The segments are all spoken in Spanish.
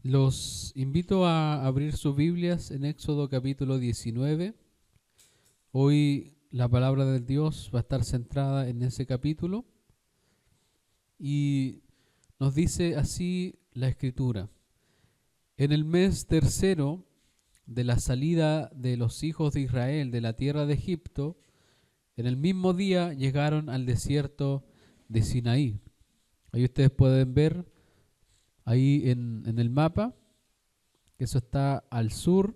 Los invito a abrir sus Biblias en Éxodo capítulo 19. Hoy la palabra de Dios va a estar centrada en ese capítulo y nos dice así la Escritura. En el mes tercero de la salida de los hijos de Israel de la tierra de Egipto, en el mismo día llegaron al desierto de Sinaí. Ahí ustedes pueden ver ahí en el mapa que eso está al sur.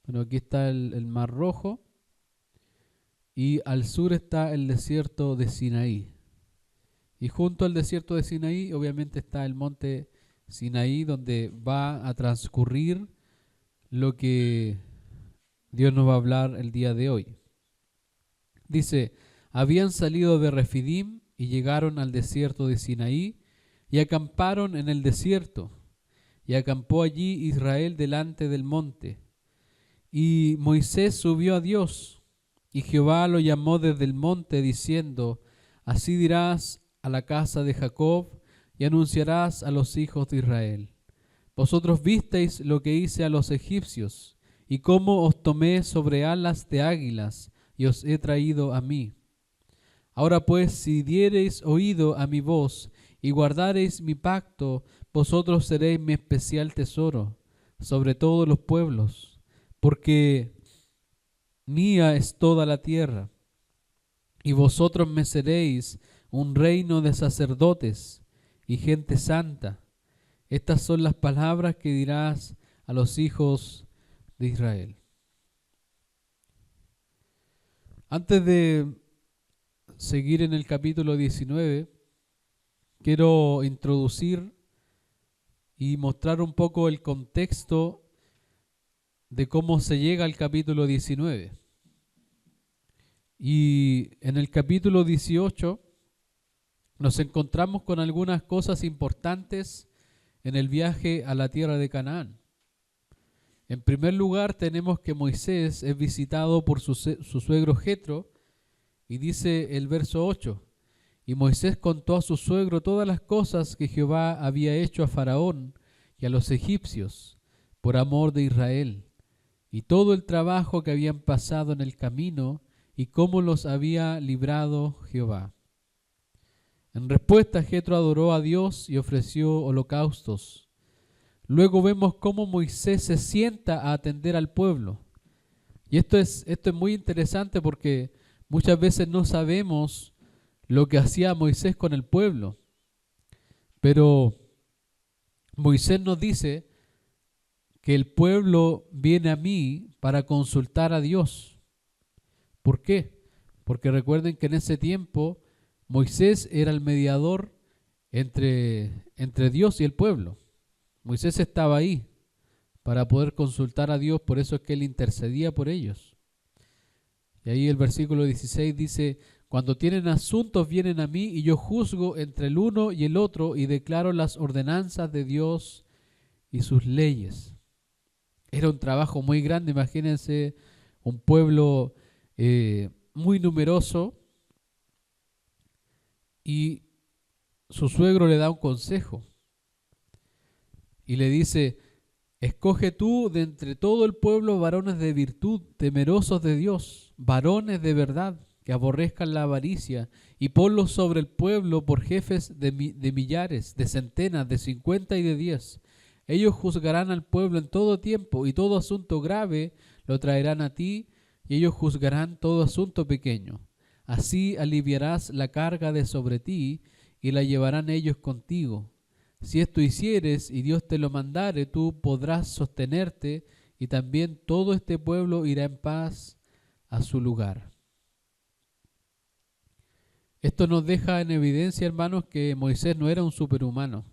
Bueno, aquí está el Mar Rojo y al sur está el desierto de Sinaí. Y junto al desierto de Sinaí obviamente está el monte Sinaí, donde va a transcurrir lo que Dios nos va a hablar el día de hoy. Dice, habían salido de Refidim y llegaron al desierto de Sinaí y acamparon en el desierto. Y acampó allí Israel delante del monte. Y Moisés subió a Dios, y Jehová lo llamó desde el monte, diciendo, así dirás a la casa de Jacob, y anunciarás a los hijos de Israel. Vosotros visteis lo que hice a los egipcios, y cómo os tomé sobre alas de águilas, y os he traído a mí. Ahora pues, si diereis oído a mi voz, y guardareis mi pacto, vosotros seréis mi especial tesoro sobre todos los pueblos, porque mía es toda la tierra, y vosotros me seréis un reino de sacerdotes y gente santa. Estas son las palabras que dirás a los hijos de Israel. Antes de seguir en el capítulo 19, quiero introducir y mostrar un poco el contexto de cómo se llega al capítulo 19. Y en el capítulo 18 nos encontramos con algunas cosas importantes en el viaje a la tierra de Canaán. En primer lugar, tenemos que Moisés es visitado por su suegro Jetro, y dice el verso 8, y Moisés contó a su suegro todas las cosas que Jehová había hecho a Faraón y a los egipcios por amor de Israel, y todo el trabajo que habían pasado en el camino y cómo los había librado Jehová. En respuesta, Jetro adoró a Dios y ofreció holocaustos. Luego vemos cómo Moisés se sienta a atender al pueblo. Y esto es muy interesante porque muchas veces no sabemos lo que hacía Moisés con el pueblo. Pero Moisés nos dice que el pueblo viene a mí para consultar a Dios. ¿Por qué? Porque recuerden que en ese tiempo Moisés era el mediador entre Dios y el pueblo. Moisés estaba ahí para poder consultar a Dios, por eso es que él intercedía por ellos. Y ahí el versículo 16 dice, cuando tienen asuntos vienen a mí y yo juzgo entre el uno y el otro y declaro las ordenanzas de Dios y sus leyes. Era un trabajo muy grande, imagínense un pueblo muy numeroso, y su suegro le da un consejo y le dice, escoge tú de entre todo el pueblo varones de virtud, temerosos de Dios, varones de verdad, que aborrezcan la avaricia, y ponlos sobre el pueblo por jefes de millares, de centenas, de 50 y de 10. Ellos juzgarán al pueblo en todo tiempo, y todo asunto grave lo traerán a ti, y ellos juzgarán todo asunto pequeño. Así aliviarás la carga de sobre ti, y la llevarán ellos contigo. Si esto hicieres y Dios te lo mandare, tú podrás sostenerte, y también todo este pueblo irá en paz a su lugar. Esto nos deja en evidencia, hermanos, que Moisés no era un superhumano,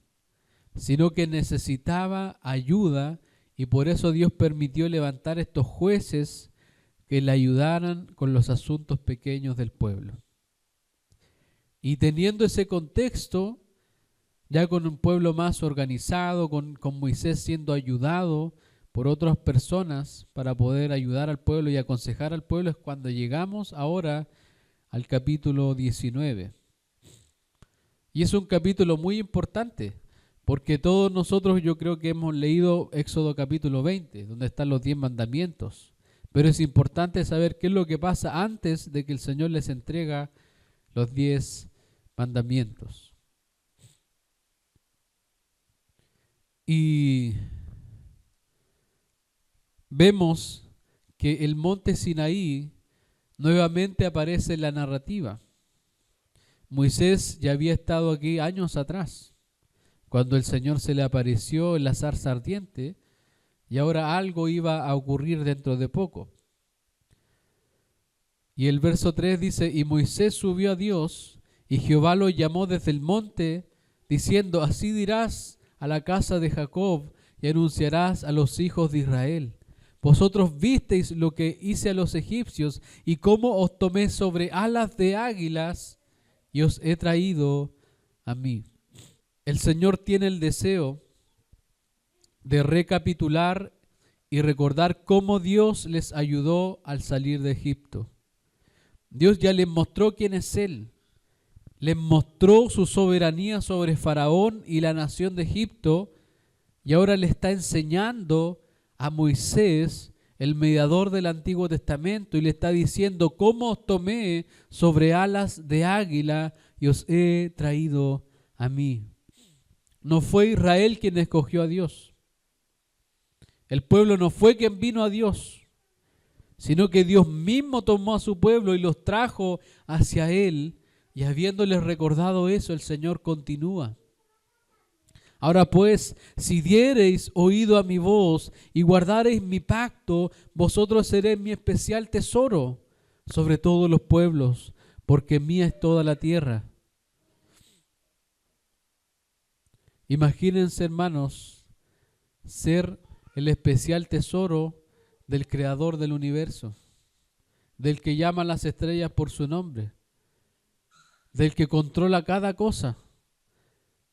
sino que necesitaba ayuda, y por eso Dios permitió levantar estos jueces que le ayudaran con los asuntos pequeños del pueblo. Y teniendo ese contexto, ya con un pueblo más organizado, con Moisés siendo ayudado por otras personas para poder ayudar al pueblo y aconsejar al pueblo, es cuando llegamos ahora al capítulo 19. Y es un capítulo muy importante, Porque todos nosotros yo creo que hemos leído Éxodo capítulo 20, donde están los 10 mandamientos. Pero es importante saber qué es lo que pasa antes de que el Señor les entrega los 10 mandamientos. Y vemos que el monte Sinaí nuevamente aparece en la narrativa. Moisés ya había estado aquí años atrás, cuando el Señor se le apareció en la zarza ardiente, y ahora algo iba a ocurrir dentro de poco. Y el verso 3 dice, y Moisés subió a Dios, y Jehová lo llamó desde el monte, diciendo, así dirás a la casa de Jacob, y anunciarás a los hijos de Israel. Vosotros visteis lo que hice a los egipcios, y cómo os tomé sobre alas de águilas, y os he traído a mí. El Señor tiene el deseo de recapitular y recordar cómo Dios les ayudó al salir de Egipto. Dios ya les mostró quién es Él. Les mostró su soberanía sobre Faraón y la nación de Egipto, y ahora le está enseñando a Moisés, el mediador del Antiguo Testamento, y le está diciendo cómo os tomé sobre alas de águila y os he traído a mí. No fue Israel quien escogió a Dios. El pueblo no fue quien vino a Dios, sino que Dios mismo tomó a su pueblo y los trajo hacia Él, y habiéndoles recordado eso, el Señor continúa. Ahora pues, si diereis oído a mi voz y guardareis mi pacto, vosotros seréis mi especial tesoro sobre todos los pueblos, porque mía es toda la tierra. Imagínense, hermanos, ser el especial tesoro del Creador del universo, del que llama a las estrellas por su nombre, del que controla cada cosa,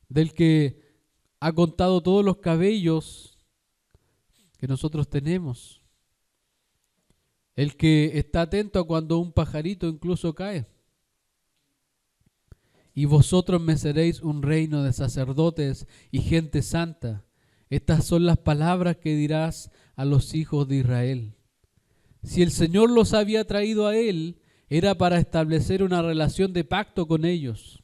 del que ha contado todos los cabellos que nosotros tenemos, el que está atento a cuando un pajarito incluso cae. Y vosotros me seréis un reino de sacerdotes y gente santa. Estas son las palabras que dirás a los hijos de Israel. Si el Señor los había traído a Él, era para establecer una relación de pacto con ellos.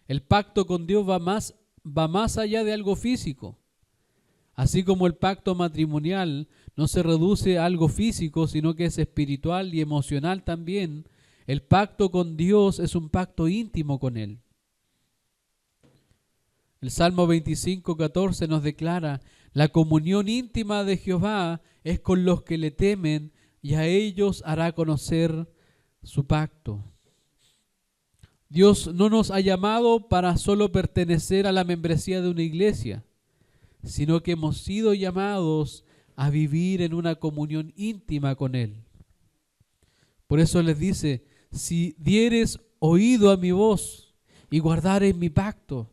El pacto con Dios va más allá de algo físico. Así como el pacto matrimonial no se reduce a algo físico, sino que es espiritual y emocional también, el pacto con Dios es un pacto íntimo con Él. El Salmo 25:14 nos declara, la comunión íntima de Jehová es con los que le temen, y a ellos hará conocer su pacto. Dios no nos ha llamado para solo pertenecer a la membresía de una iglesia, sino que hemos sido llamados a vivir en una comunión íntima con Él. Por eso les dice, si dieres oído a mi voz y guardares mi pacto.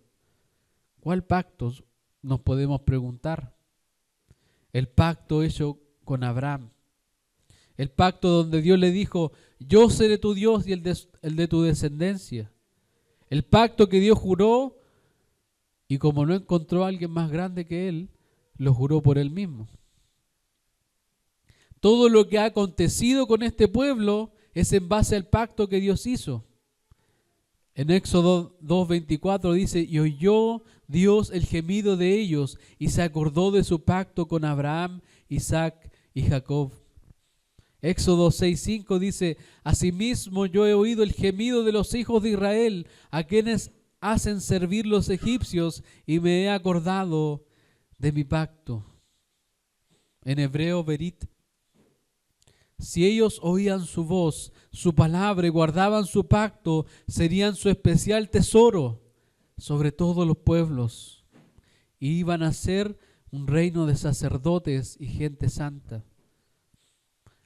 ¿Cuál pacto? Nos podemos preguntar. El pacto hecho con Abraham. El pacto donde Dios le dijo, yo seré tu Dios y el de tu descendencia. El pacto que Dios juró, y como no encontró a alguien más grande que Él, lo juró por Él mismo. Todo lo que ha acontecido con este pueblo es en base al pacto que Dios hizo. En Éxodo 2:24 dice, y oyó Dios el gemido de ellos, y se acordó de su pacto con Abraham, Isaac y Jacob. Éxodo 6:5 dice, asimismo yo he oído el gemido de los hijos de Israel, a quienes hacen servir los egipcios, y me he acordado de mi pacto. En hebreo, berit. Si ellos oían su voz, su palabra y guardaban su pacto, serían su especial tesoro sobre todos los pueblos. Y iban a ser un reino de sacerdotes y gente santa.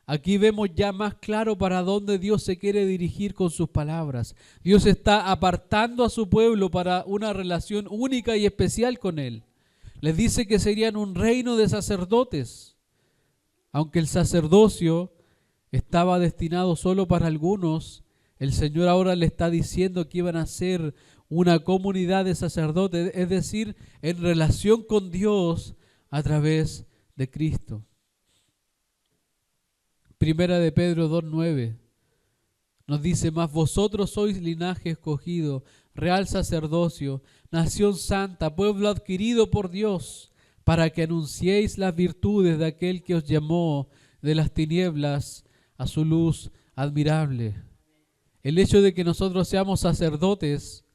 Aquí vemos ya más claro para dónde Dios se quiere dirigir con sus palabras. Dios está apartando a su pueblo para una relación única y especial con Él. Les dice que serían un reino de sacerdotes, aunque el sacerdocio estaba destinado solo para algunos. El Señor ahora le está diciendo que iban a ser una comunidad de sacerdotes, es decir, en relación con Dios a través de Cristo. Primera de Pedro 2:9 nos dice: mas vosotros sois linaje escogido, real sacerdocio, nación santa, pueblo adquirido por Dios, para que anunciéis las virtudes de aquel que os llamó de las tinieblas a su luz admirable. El hecho de que nosotros seamos sacerdotes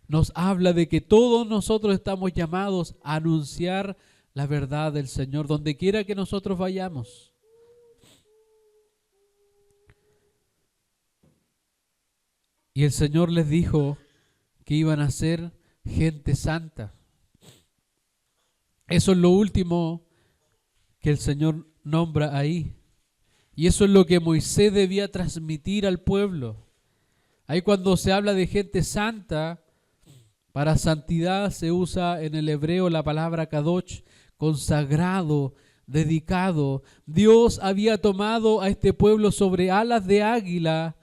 nos habla de que todos nosotros estamos llamados a anunciar la verdad del Señor donde quiera que nosotros vayamos. Y el Señor les dijo que iban a ser gente santa. Eso es lo último que el Señor nombra ahí. Y eso es lo que Moisés debía transmitir al pueblo. Ahí cuando se habla de gente santa, para santidad se usa en el hebreo la palabra kadosh, consagrado, dedicado. Dios había tomado a este pueblo sobre alas de águila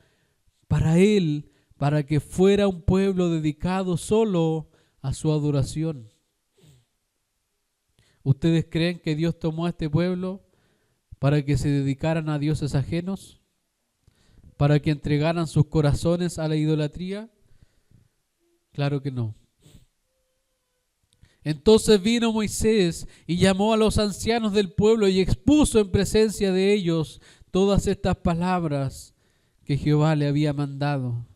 para Él, para que fuera un pueblo dedicado solo a su adoración. ¿Ustedes creen que Dios tomó a este pueblo para que se dedicaran a dioses ajenos? ¿Para que entregaran sus corazones a la idolatría? Claro que no. Entonces vino Moisés y llamó a los ancianos del pueblo y expuso en presencia de ellos todas estas palabras que Jehová le había mandado.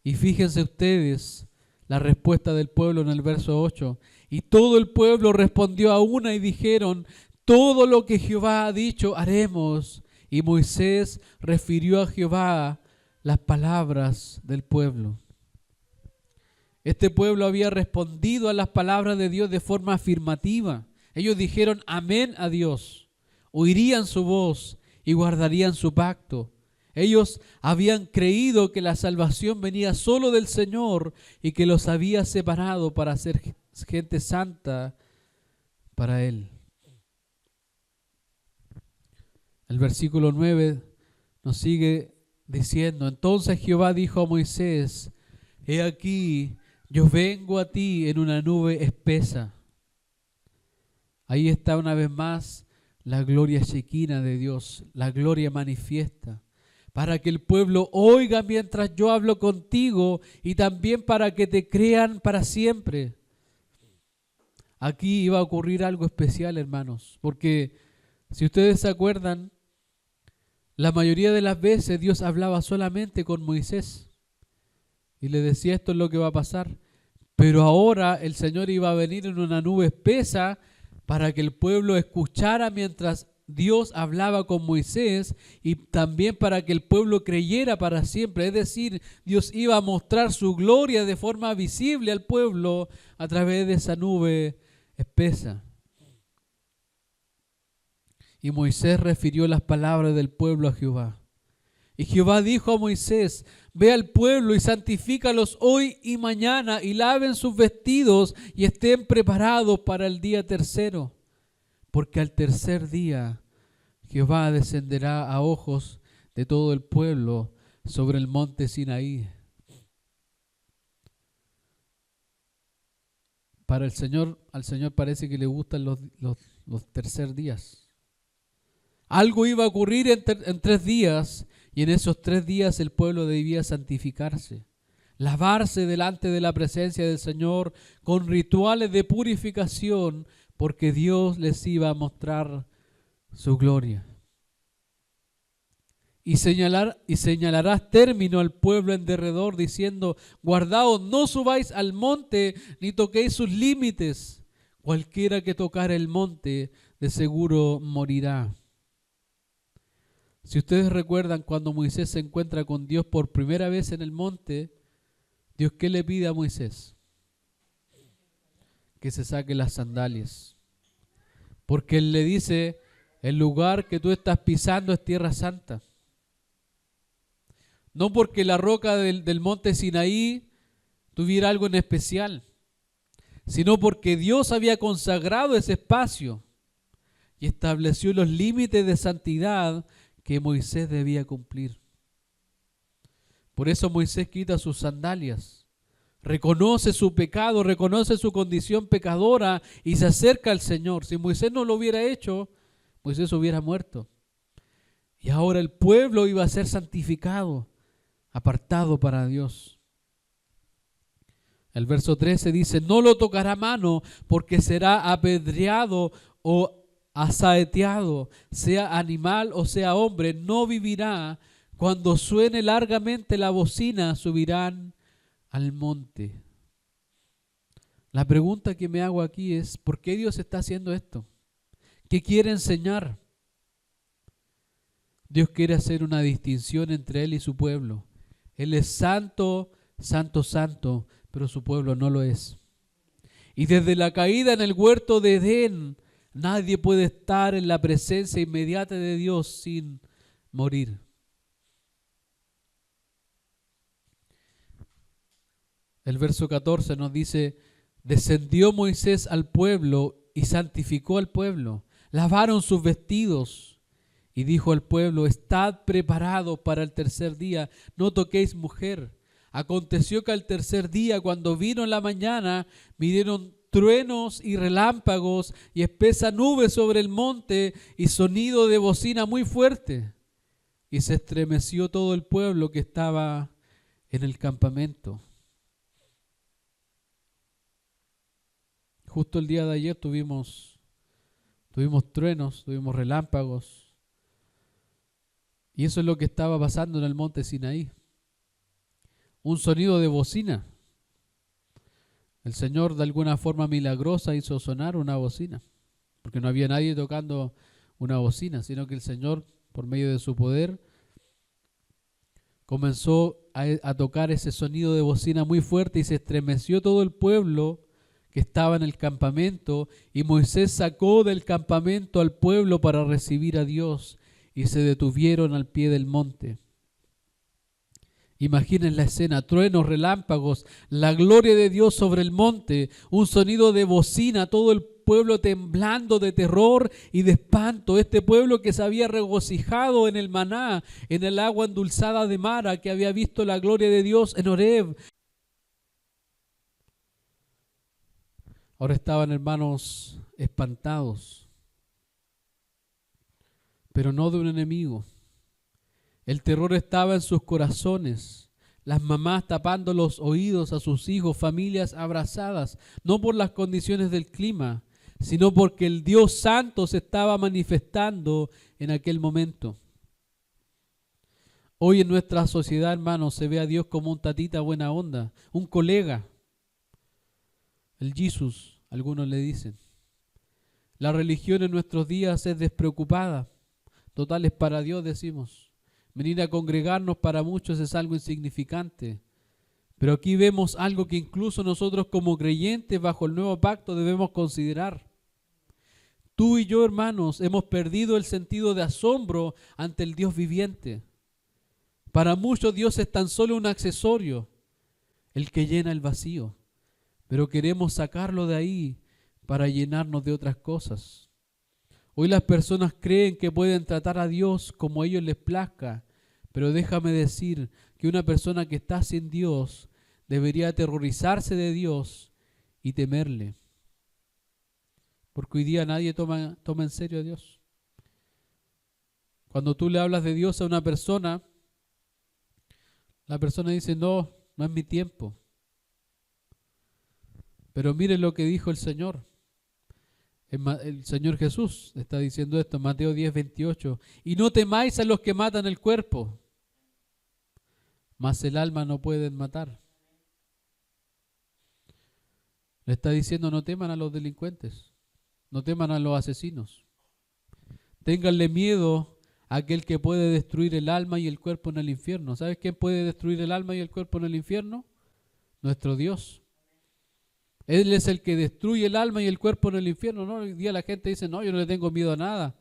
Y fíjense ustedes la respuesta del pueblo en el verso 8. Y todo el pueblo respondió a una y dijeron: todo lo que Jehová ha dicho haremos. Y Moisés refirió a Jehová las palabras del pueblo. Este pueblo había respondido a las palabras de Dios de forma afirmativa. Ellos dijeron amén a Dios, oirían su voz y guardarían su pacto. Ellos habían creído que la salvación venía solo del Señor y que los había separado para ser gente santa para Él. El versículo 9 nos sigue diciendo: entonces Jehová dijo a Moisés: he aquí, yo vengo a ti en una nube espesa. Ahí está una vez más la gloria shekinah de Dios, la gloria manifiesta, para que el pueblo oiga mientras yo hablo contigo y también para que te crean para siempre. Aquí iba a ocurrir algo especial, hermanos, porque si ustedes se acuerdan, la mayoría de las veces Dios hablaba solamente con Moisés y le decía: esto es lo que va a pasar. Pero ahora el Señor iba a venir en una nube espesa para que el pueblo escuchara mientras Dios hablaba con Moisés y también para que el pueblo creyera para siempre. Es decir, Dios iba a mostrar su gloria de forma visible al pueblo a través de esa nube espesa. Y Moisés refirió las palabras del pueblo a Jehová. Y Jehová dijo a Moisés: ve al pueblo y santifícalos hoy y mañana, y laven sus vestidos y estén preparados para el día tercero. Porque al tercer día Jehová descenderá a ojos de todo el pueblo sobre el monte Sinaí. Para el Señor, al Señor parece que le gustan los tercer días. Algo iba a ocurrir en 3 días, y en esos 3 días el pueblo debía santificarse, lavarse delante de la presencia del Señor con rituales de purificación, porque Dios les iba a mostrar su gloria. Y señalarás término al pueblo en derredor, diciendo: guardaos, no subáis al monte, ni toquéis sus límites. Cualquiera que tocar el monte, de seguro morirá. Si ustedes recuerdan, cuando Moisés se encuentra con Dios por primera vez en el monte, Dios, ¿qué le pide a Moisés? Que se saque las sandalias. Porque Él le dice: el lugar que tú estás pisando es tierra santa. No porque la roca del monte Sinaí tuviera algo en especial, sino porque Dios había consagrado ese espacio y estableció los límites de santidad que Moisés debía cumplir. Por eso Moisés quita sus sandalias, reconoce su pecado, reconoce su condición pecadora y se acerca al Señor. Si Moisés no lo hubiera hecho, Moisés hubiera muerto. Y ahora el pueblo iba a ser santificado, apartado para Dios. El verso 13 dice, no lo tocará mano porque será apedreado o asaeteado, sea animal o sea hombre, no vivirá. Cuando suene largamente la bocina, subirán al monte. La pregunta que me hago aquí es, ¿por qué Dios está haciendo esto? ¿Qué quiere enseñar? Dios quiere hacer una distinción entre Él y su pueblo. Él es santo, santo, santo, pero su pueblo no lo es. Y desde la caída en el huerto de Edén, nadie puede estar en la presencia inmediata de Dios sin morir. El verso 14 nos dice, descendió Moisés al pueblo y santificó al pueblo. Lavaron sus vestidos y dijo al pueblo, estad preparados para el tercer día, no toquéis mujer. Aconteció que al tercer día, cuando vino en la mañana, vinieron truenos y relámpagos y espesa nube sobre el monte y sonido de bocina muy fuerte. Y se estremeció todo el pueblo que estaba en el campamento. Justo el día de ayer tuvimos truenos, tuvimos relámpagos. Y eso es lo que estaba pasando en el monte Sinaí. Un sonido de bocina. El Señor de alguna forma milagrosa hizo sonar una bocina, porque no había nadie tocando una bocina, sino que el Señor, por medio de su poder, comenzó a tocar ese sonido de bocina muy fuerte y se estremeció todo el pueblo que estaba en el campamento, y Moisés sacó del campamento al pueblo para recibir a Dios y se detuvieron al pie del monte. Imaginen la escena, truenos, relámpagos, la gloria de Dios sobre el monte, un sonido de bocina, todo el pueblo temblando de terror y de espanto. Este pueblo que se había regocijado en el maná, en el agua endulzada de Mara, que había visto la gloria de Dios en Horeb. Ahora estaban, hermanos, espantados, pero no de un enemigo. El terror estaba en sus corazones, las mamás tapando los oídos a sus hijos, familias abrazadas, no por las condiciones del clima, sino porque el Dios Santo se estaba manifestando en aquel momento. Hoy en nuestra sociedad, hermanos, se ve a Dios como un tatita buena onda, un colega, el Jesús, algunos le dicen. La religión en nuestros días es despreocupada, total es para Dios, decimos. Venir a congregarnos para muchos es algo insignificante. Pero aquí vemos algo que incluso nosotros como creyentes bajo el nuevo pacto debemos considerar. Tú y yo, hermanos, hemos perdido el sentido de asombro ante el Dios viviente. Para muchos Dios es tan solo un accesorio, el que llena el vacío. Pero queremos sacarlo de ahí para llenarnos de otras cosas. Hoy las personas creen que pueden tratar a Dios como a ellos les plazca, pero déjame decir que una persona que está sin Dios debería aterrorizarse de Dios y temerle. Porque hoy día nadie toma en serio a Dios. Cuando tú le hablas de Dios a una persona, la persona dice, no es mi tiempo. Pero mire lo que dijo el Señor. El Señor Jesús está diciendo esto en Mateo 10:28. Y no temáis a los que matan el cuerpo, mas el alma no pueden matar. Le está diciendo, no teman a los delincuentes, no teman a los asesinos. Ténganle miedo a aquel que puede destruir el alma y el cuerpo en el infierno. ¿Sabes quién puede destruir el alma y el cuerpo en el infierno? Nuestro Dios. Él es el que destruye el alma y el cuerpo en el infierno. ¿No? Hoy día la gente dice, no, yo no le tengo miedo a nada.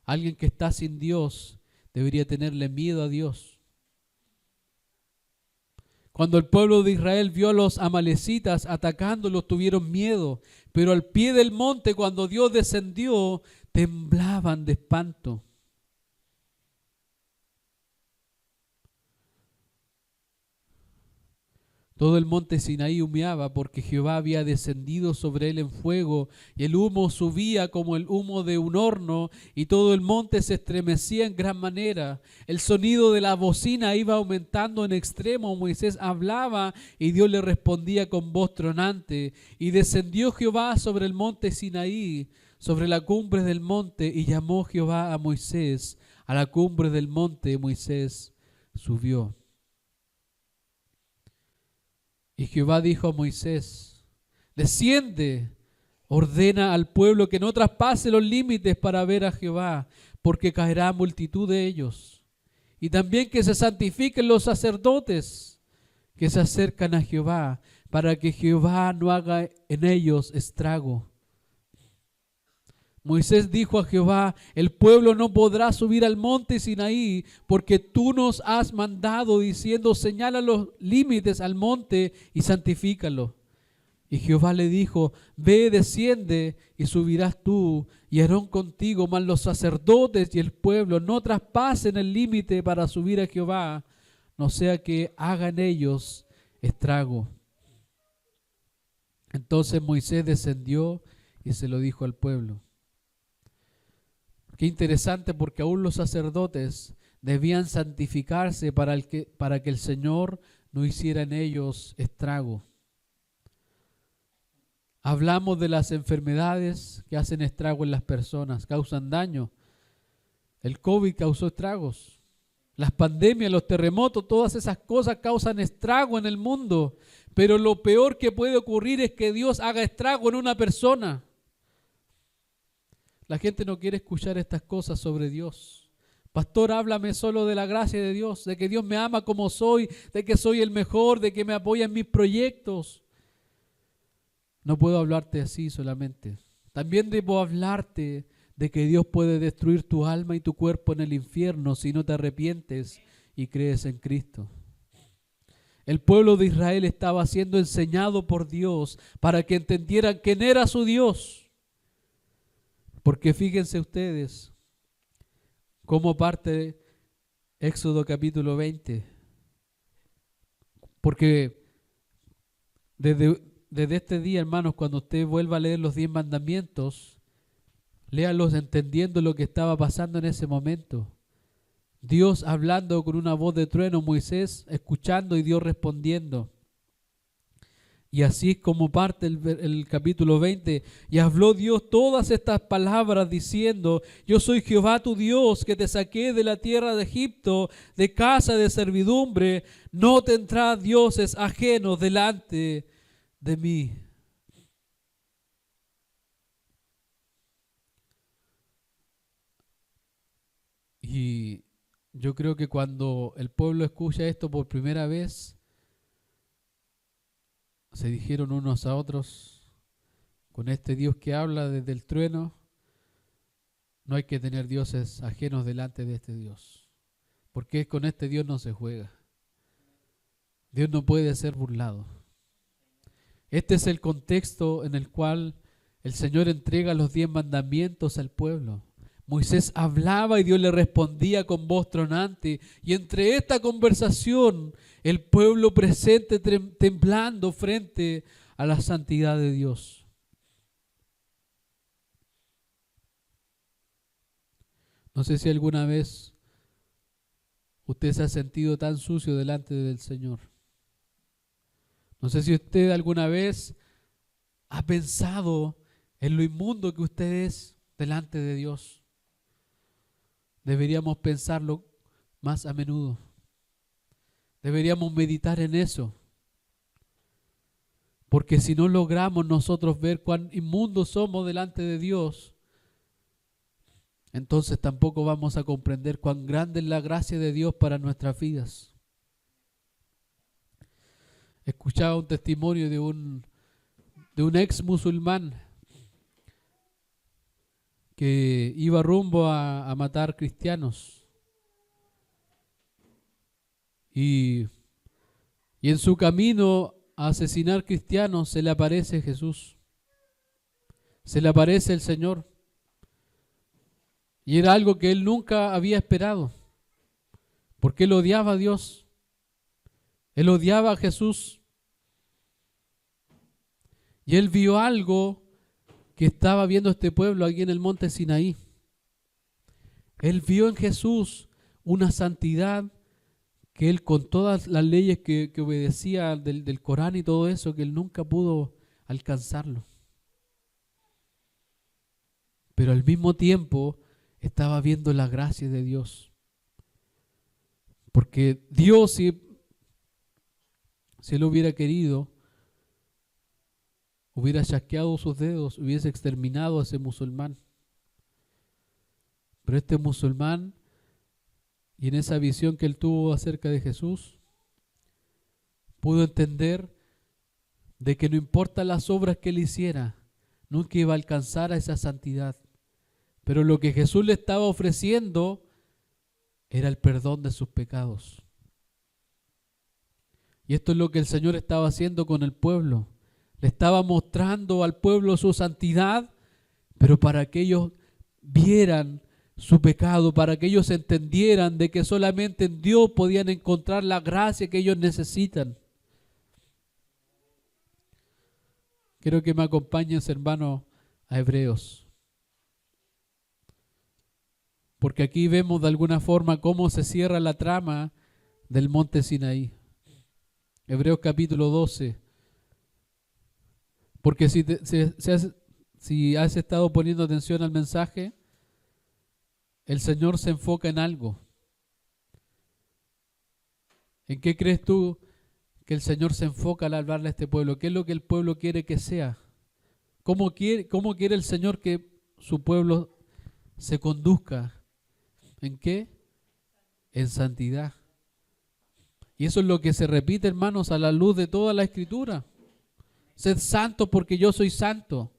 Alguien que está sin Dios debería tenerle miedo a Dios. Cuando el pueblo de Israel vio a los amalecitas atacándolos, tuvieron miedo. Pero al pie del monte, cuando Dios descendió, temblaban de espanto. Todo el monte Sinaí humeaba porque Jehová había descendido sobre él en fuego, y el humo subía como el humo de un horno, y todo el monte se estremecía en gran manera. El sonido de la bocina iba aumentando en extremo. Moisés hablaba y Dios le respondía con voz tronante. Y descendió Jehová sobre el monte Sinaí, sobre la cumbre del monte, y llamó Jehová a Moisés. A la cumbre del monte Moisés subió. Y Jehová dijo a Moisés: desciende, ordena al pueblo que no traspase los límites para ver a Jehová, porque caerá multitud de ellos. Y también que se santifiquen los sacerdotes que se acercan a Jehová, para que Jehová no haga en ellos estrago. Moisés dijo a Jehová: el pueblo no podrá subir al monte Sinaí, porque tú nos has mandado diciendo: señala los límites al monte y santifícalo. Y Jehová le dijo: ve, desciende y subirás tú y Aarón contigo, mas los sacerdotes y el pueblo no traspasen el límite para subir a Jehová, no sea que hagan ellos estrago. Entonces Moisés descendió y se lo dijo al pueblo. Qué interesante, porque aún los sacerdotes debían santificarse para que el Señor no hiciera en ellos estrago. Hablamos de las enfermedades que hacen estrago en las personas, causan daño. El COVID causó estragos. Las pandemias, los terremotos, todas esas cosas causan estrago en el mundo. Pero lo peor que puede ocurrir es que Dios haga estrago en una persona. La gente no quiere escuchar estas cosas sobre Dios. Pastor, háblame solo de la gracia de Dios, de que Dios me ama como soy, de que soy el mejor, de que me apoya en mis proyectos. No puedo hablarte así solamente. También debo hablarte de que Dios puede destruir tu alma y tu cuerpo en el infierno si no te arrepientes y crees en Cristo. El pueblo de Israel estaba siendo enseñado por Dios para que entendieran quién era su Dios. Porque fíjense ustedes cómo parte Éxodo capítulo 20. Porque desde este día, hermanos, cuando usted vuelva a leer los 10 mandamientos, léalos entendiendo lo que estaba pasando en ese momento. Dios hablando con una voz de trueno, Moisés escuchando y Dios respondiendo. Y así es como parte el capítulo 20. Y habló Dios todas estas palabras diciendo: yo soy Jehová tu Dios, que te saqué de la tierra de Egipto, de casa de servidumbre. No tendrás dioses ajenos delante de mí. Y yo creo que cuando el pueblo escucha esto por primera vez, se dijeron unos a otros: con este Dios que habla desde el trueno, no hay que tener dioses ajenos delante de este Dios, porque con este Dios no se juega. Dios no puede ser burlado. Este es el contexto en el cual el Señor entrega los 10 mandamientos al pueblo. Moisés hablaba y Dios le respondía con voz tronante. Y entre esta conversación, el pueblo presente temblando frente a la santidad de Dios. No sé si alguna vez usted se ha sentido tan sucio delante del Señor. No sé si usted alguna vez ha pensado en lo inmundo que usted es delante de Dios. Deberíamos pensarlo más a menudo. Deberíamos meditar en eso. Porque si no logramos nosotros ver cuán inmundos somos delante de Dios, entonces tampoco vamos a comprender cuán grande es la gracia de Dios para nuestras vidas. Escuchaba un testimonio de un ex musulmán que iba rumbo a matar cristianos. Y en su camino a asesinar cristianos se le aparece Jesús. Se le aparece el Señor. Y era algo que él nunca había esperado. Porque él odiaba a Dios. Él odiaba a Jesús. Y él vio algo que estaba viendo este pueblo aquí en el monte Sinaí. Él vio en Jesús una santidad que él, con todas las leyes que obedecía del Corán y todo eso, que él nunca pudo alcanzarlo. Pero al mismo tiempo estaba viendo la gracia de Dios. Porque Dios, si él hubiera querido, hubiera chasqueado sus dedos, hubiese exterminado a ese musulmán. Pero este musulmán, y en esa visión que él tuvo acerca de Jesús, pudo entender de que no importa las obras que él hiciera, nunca iba a alcanzar a esa santidad. Pero lo que Jesús le estaba ofreciendo era el perdón de sus pecados. Y esto es lo que el Señor estaba haciendo con el pueblo. Le estaba mostrando al pueblo su santidad, pero para que ellos vieran su pecado, para que ellos entendieran de que solamente en Dios podían encontrar la gracia que ellos necesitan. Quiero que me acompañes, hermano, a Hebreos. Porque aquí vemos de alguna forma cómo se cierra la trama del monte Sinaí. Hebreos capítulo 12. Porque si has estado poniendo atención al mensaje, el Señor se enfoca en algo. ¿En qué crees tú que el Señor se enfoca al hablarle a este pueblo? ¿Qué es lo que el pueblo quiere que sea? ¿Cómo quiere el Señor que su pueblo se conduzca? ¿En qué? En santidad. Y eso es lo que se repite, hermanos, a la luz de toda la Escritura. Sed santos porque yo soy santo.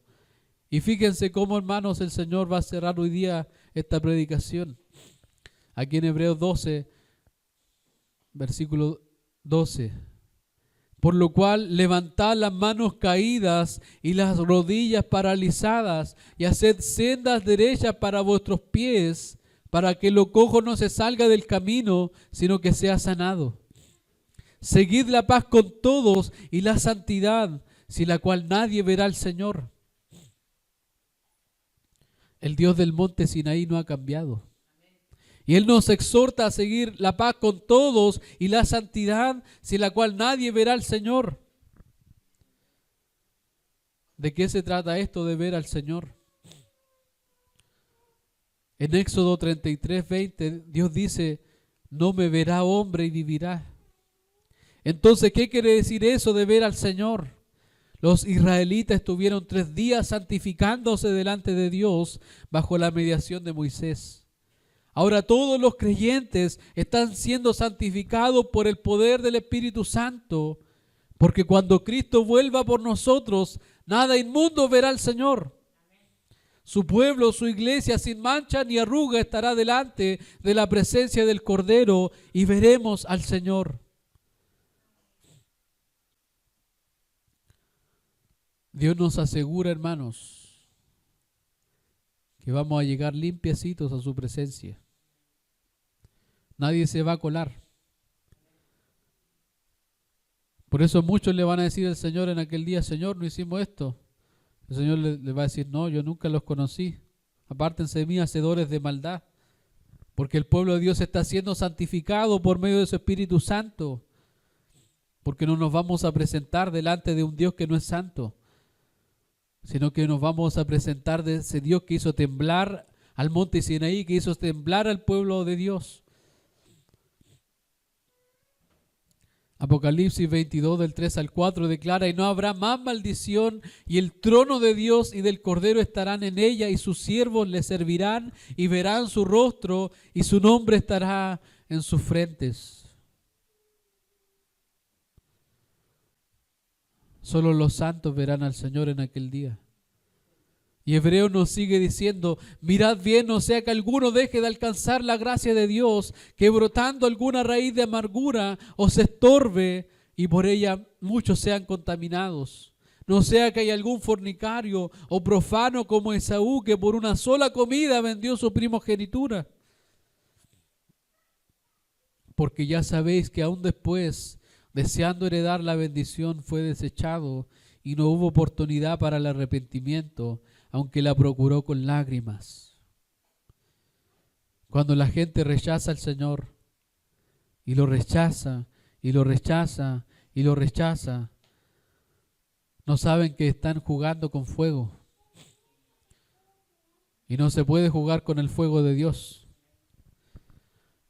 Y fíjense cómo, hermanos, el Señor va a cerrar hoy día esta predicación. Aquí en Hebreos 12, versículo 12. Por lo cual levantad las manos caídas y las rodillas paralizadas y haced sendas derechas para vuestros pies, para que lo cojo no se salga del camino, sino que sea sanado. Seguid la paz con todos y la santidad, sin la cual nadie verá al Señor. El Dios del monte Sinaí no ha cambiado. Y Él nos exhorta a seguir la paz con todos y la santidad, sin la cual nadie verá al Señor. ¿De qué se trata esto de ver al Señor? En Éxodo 33, 20, Dios dice, no me verá hombre y vivirá. Entonces, ¿qué quiere decir eso de ver al Señor? Los israelitas estuvieron 3 días santificándose delante de Dios bajo la mediación de Moisés. Ahora todos los creyentes están siendo santificados por el poder del Espíritu Santo, porque cuando Cristo vuelva por nosotros, nada inmundo verá al Señor. Su pueblo, su iglesia, sin mancha ni arruga, estará delante de la presencia del Cordero y veremos al Señor. Dios nos asegura, hermanos, que vamos a llegar limpiecitos a su presencia. Nadie se va a colar. Por eso muchos le van a decir al Señor en aquel día, Señor, no hicimos esto. El Señor le va a decir, no, yo nunca los conocí. Apártense de mí, hacedores de maldad. Porque el pueblo de Dios está siendo santificado por medio de su Espíritu Santo. Porque no nos vamos a presentar delante de un Dios que no es santo, sino que nos vamos a presentar de ese Dios que hizo temblar al monte Sinaí, que hizo temblar al pueblo de Dios. Apocalipsis 22 del 3 al 4 declara, y no habrá más maldición, y el trono de Dios y del Cordero estarán en ella, y sus siervos le servirán, y verán su rostro, y su nombre estará en sus frentes. Solo los santos verán al Señor en aquel día. Y Hebreo nos sigue diciendo, mirad bien, no sea que alguno deje de alcanzar la gracia de Dios, que brotando alguna raíz de amargura os estorbe y por ella muchos sean contaminados. No sea que haya algún fornicario o profano como Esaú, que por una sola comida vendió su primogenitura. Porque ya sabéis que aún después, deseando heredar la bendición, fue desechado y no hubo oportunidad para el arrepentimiento, aunque la procuró con lágrimas. Cuando la gente rechaza al Señor y lo rechaza y lo rechaza y lo rechaza, no saben que están jugando con fuego. Y no se puede jugar con el fuego de Dios.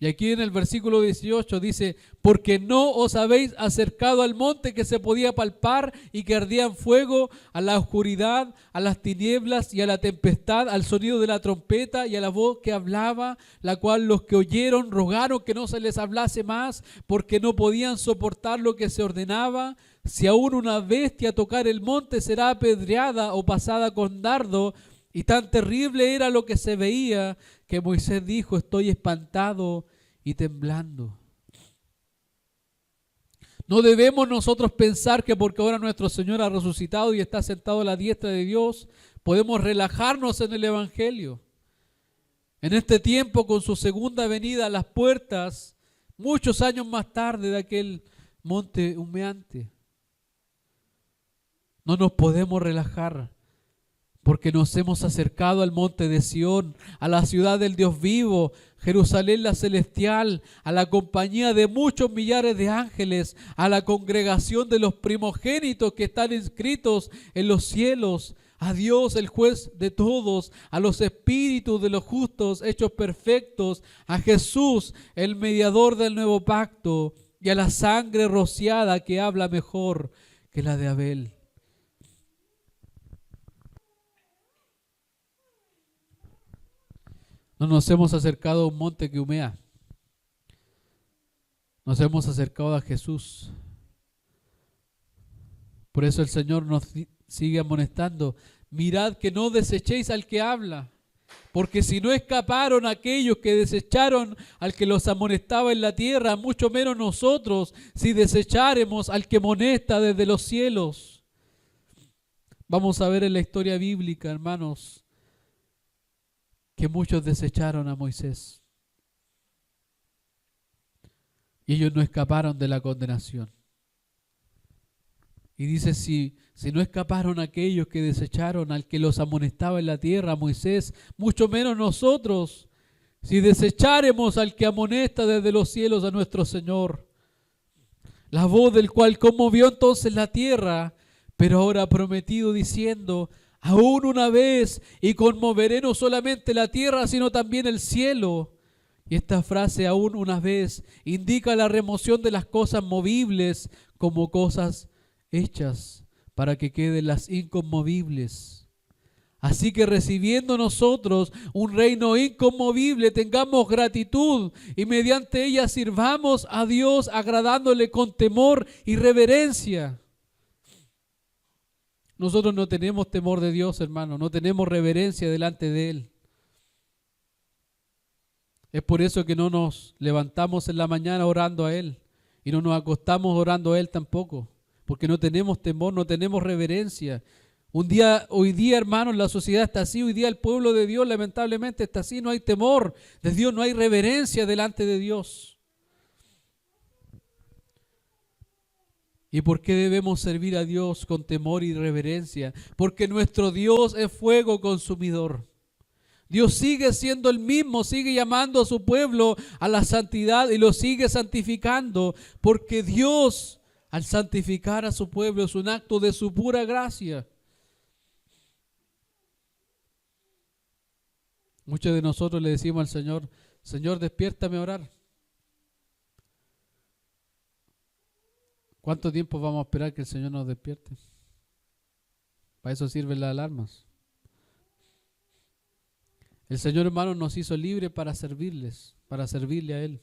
Y aquí en el versículo 18 dice, porque no os habéis acercado al monte que se podía palpar y que ardía en fuego, a la oscuridad, a las tinieblas y a la tempestad, al sonido de la trompeta y a la voz que hablaba, la cual los que oyeron rogaron que no se les hablase más, porque no podían soportar lo que se ordenaba. Si aún una bestia tocar el monte será apedreada o pasada con dardo. Y tan terrible era lo que se veía que Moisés dijo, estoy espantado y temblando. No debemos nosotros pensar que porque ahora nuestro Señor ha resucitado y está sentado a la diestra de Dios, podemos relajarnos en el Evangelio. En este tiempo, con su segunda venida a las puertas, muchos años más tarde de aquel monte humeante, no nos podemos relajar. Porque nos hemos acercado al monte de Sión, a la ciudad del Dios vivo, Jerusalén la celestial, a la compañía de muchos millares de ángeles, a la congregación de los primogénitos que están inscritos en los cielos, a Dios el juez de todos, a los espíritus de los justos hechos perfectos, a Jesús el mediador del nuevo pacto y a la sangre rociada que habla mejor que la de Abel. No nos hemos acercado a un monte que humea. Nos hemos acercado a Jesús. Por eso el Señor nos sigue amonestando. Mirad que no desechéis al que habla. Porque si no escaparon aquellos que desecharon al que los amonestaba en la tierra, mucho menos nosotros si desecháremos al que amonesta desde los cielos. Vamos a ver en la historia bíblica, hermanos, que muchos desecharon a Moisés y ellos no escaparon de la condenación. Y dice, si no escaparon aquellos que desecharon al que los amonestaba en la tierra, a Moisés, mucho menos nosotros, si desecháremos al que amonesta desde los cielos a nuestro Señor. La voz del cual conmovió entonces la tierra, pero ahora ha prometido diciendo, aún una vez, y conmoveré no solamente la tierra, sino también el cielo. Y esta frase, aún una vez, indica la remoción de las cosas movibles como cosas hechas para que queden las inconmovibles. Así que recibiendo nosotros un reino inconmovible, tengamos gratitud y mediante ella sirvamos a Dios agradándole con temor y reverencia. Nosotros no tenemos temor de Dios, hermano, no tenemos reverencia delante de Él. Es por eso que no nos levantamos en la mañana orando a Él y no nos acostamos orando a Él tampoco, porque no tenemos temor, no tenemos reverencia. Hoy día, hermanos, la sociedad está así, hoy día el pueblo de Dios lamentablemente está así, no hay temor de Dios, no hay reverencia delante de Dios. ¿Y por qué debemos servir a Dios con temor y reverencia? Porque nuestro Dios es fuego consumidor. Dios sigue siendo el mismo, sigue llamando a su pueblo a la santidad y lo sigue santificando, porque Dios, al santificar a su pueblo, es un acto de su pura gracia. Muchos de nosotros le decimos al Señor, Señor, despiértame a orar. ¿Cuánto tiempo vamos a esperar que el Señor nos despierte? Para eso sirven las alarmas. El Señor, hermano, nos hizo libres para servirle a Él.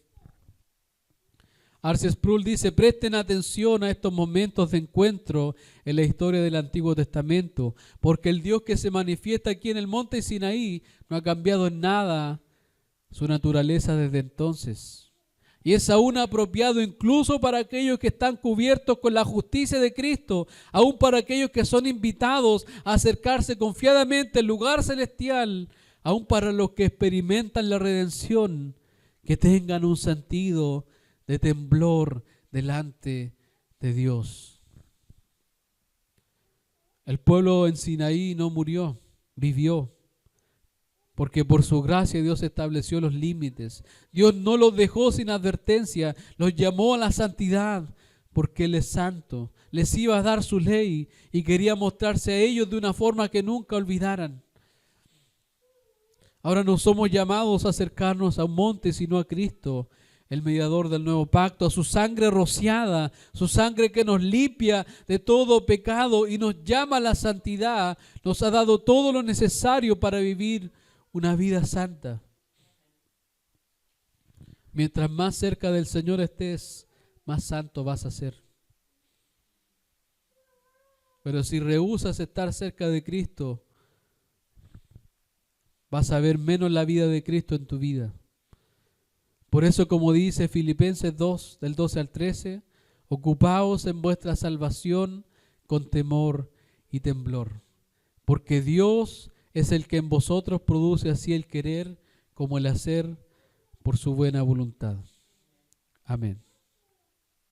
R.C. Sproul dice, presten atención a estos momentos de encuentro en la historia del Antiguo Testamento, porque el Dios que se manifiesta aquí en el monte Sinaí no ha cambiado en nada su naturaleza desde entonces. Y es aún apropiado incluso para aquellos que están cubiertos con la justicia de Cristo, aún para aquellos que son invitados a acercarse confiadamente al lugar celestial, aún para los que experimentan la redención, que tengan un sentido de temblor delante de Dios. El pueblo en Sinaí no murió, vivió. Porque por su gracia Dios estableció los límites. Dios no los dejó sin advertencia, los llamó a la santidad, porque Él es santo. Les iba a dar su ley y quería mostrarse a ellos de una forma que nunca olvidaran. Ahora no somos llamados a acercarnos a un monte, sino a Cristo, el mediador del nuevo pacto, a su sangre rociada, su sangre que nos limpia de todo pecado y nos llama a la santidad. Nos ha dado todo lo necesario para vivir una vida santa. Mientras más cerca del Señor estés, más santo vas a ser. Pero si rehusas estar cerca de Cristo, vas a ver menos la vida de Cristo en tu vida. Por eso, como dice Filipenses 2, del 12 al 13, ocupaos en vuestra salvación con temor y temblor, porque Dios es el que en vosotros produce así el querer como el hacer por su buena voluntad. Amén.